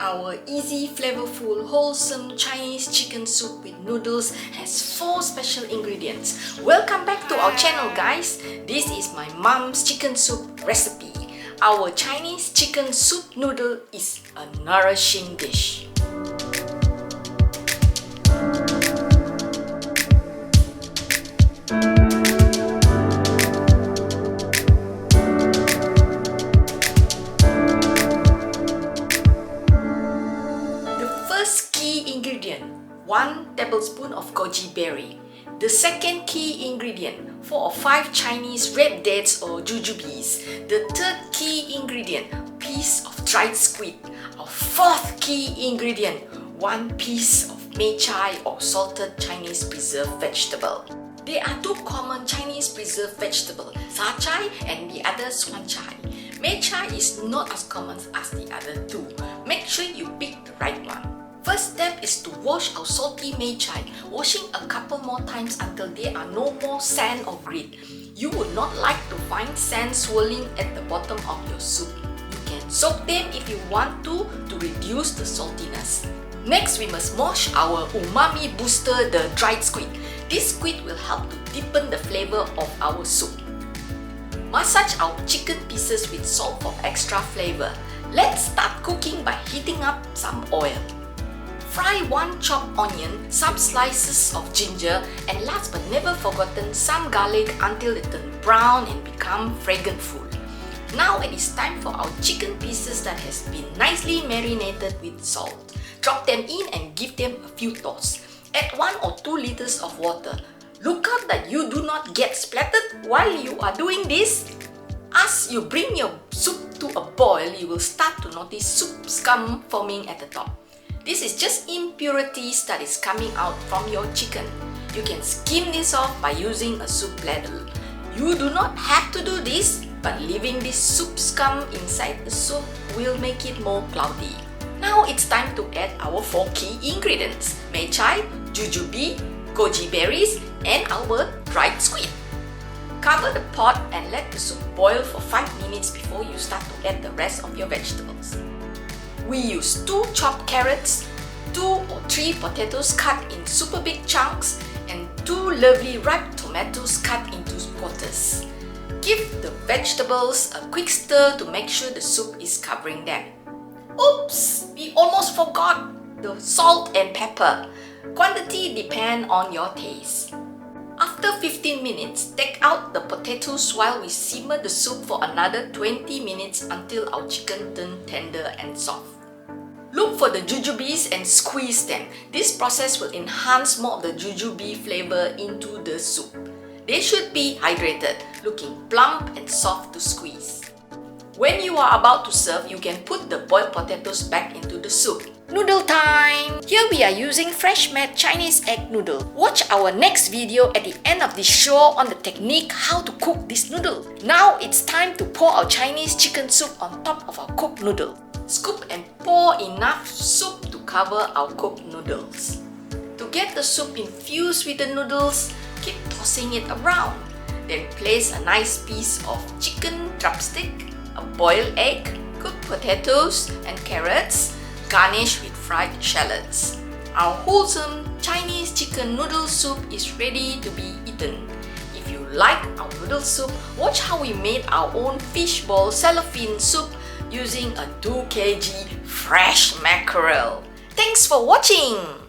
Our easy, flavorful, wholesome Chinese chicken soup with noodles has 4 special ingredients. Welcome back to our channel, guys. This is my mom's chicken soup recipe. Our Chinese chicken soup noodle is a nourishing dish. Ingredient 1 tablespoon of goji berry. The second key ingredient 4 or 5 Chinese red dates or jujubes. The third key ingredient piece of dried squid. Our fourth key ingredient 1 piece of Mei CAI or salted Chinese preserved vegetable. There are 2 common Chinese preserved vegetables, Zha Cai and the other Suan Cai. Mei CAI is not as common as the other 2. Make sure you pick the right one. First step is to wash our salty Mei CAI, washing a couple more times until there are no more sand or grit. You would not like to find sand swirling at the bottom of your soup. You can soak them if you want to reduce the saltiness. Next, we must wash our umami booster, the dried squid. This squid will help to deepen the flavor of our soup. Massage our chicken pieces with salt for extra flavor. Let's start cooking by heating up some oil. Fry 1 chopped onion, some slices of ginger, and last but never forgotten, some garlic until they turn brown and become fragrantful. Now it is time for our chicken pieces that has been nicely marinated with salt. Drop them in and give them a few tosses. Add 1 or 2 liters of water. Look out that you do not get splattered while you are doing this. As you bring your soup to a boil, you will start to notice soup scum forming at the top. This is just impurities that is coming out from your chicken. You can skim this off by using a soup ladle. You do not have to do this, but leaving this soup scum inside the soup will make it more cloudy. Now it's time to add our 4 key ingredients: Mei CAI, jujube, goji berries, and our dried squid. Cover the pot and let the soup boil for 5 minutes before you start to add the rest of your vegetables. We use 2 chopped carrots, 2 or 3 potatoes cut in super big chunks, and 2 lovely ripe tomatoes cut into quarters. Give the vegetables a quick stir to make sure the soup is covering them. Oops! We almost forgot the salt and pepper. Quantity depends on your taste. After 15 minutes, take out the potatoes while we simmer the soup for another 20 minutes until our chicken turns tender and soft. Look for the jujubes and squeeze them. This process will enhance more of the jujube flavor into the soup. They should be hydrated, looking plump and soft to squeeze. When you are about to serve, you can put the boiled potatoes back into the soup. Noodle time! Here we are using fresh-made Chinese egg noodle. Watch our next video at the end of this show on the technique how to cook this noodle. Now it's time to pour our Chinese chicken soup on top of our cooked noodle. Scoop and pour enough soup to cover our cooked noodles. To get the soup infused with the noodles, keep tossing it around. Then place a nice piece of chicken drumstick, a boiled egg, cooked potatoes and carrots, garnish with fried shallots. Our wholesome Chinese chicken noodle soup is ready to be eaten. If you like our noodle soup, watch how we made our own fishball cellophane soup using a 2 kg fresh mackerel. Thanks for watching!